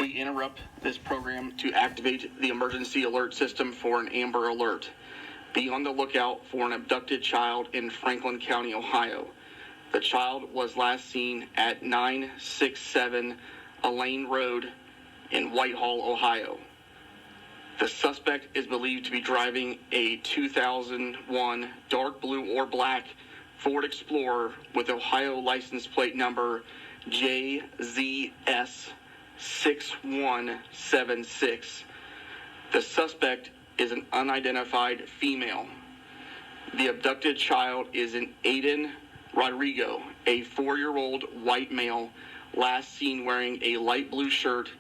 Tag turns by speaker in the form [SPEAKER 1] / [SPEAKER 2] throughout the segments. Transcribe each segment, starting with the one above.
[SPEAKER 1] We interrupt this program to activate the emergency alert system for an Amber Alert. Be on the lookout for an abducted child in Franklin County, Ohio. The child was last seen at 967 Elaine Road in Whitehall, Ohio. The suspect is believed to be driving a 2001 dark blue or black Ford Explorer with Ohio license plate number JZS6176. The suspect is an unidentified female. The abducted child is an Aiden Rodrigo, a 4-year-old white male, last seen wearing a light blue shirt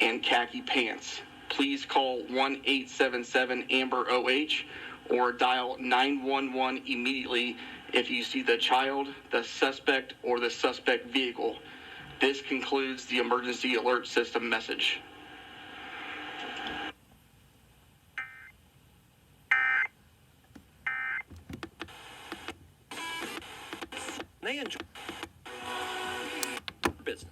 [SPEAKER 1] and khaki pants. Please call 1-877-AMBER-OH or dial 911 immediately if you see the child, the suspect, or the suspect vehicle. This concludes the emergency alert system message.
[SPEAKER 2] They enjoy business.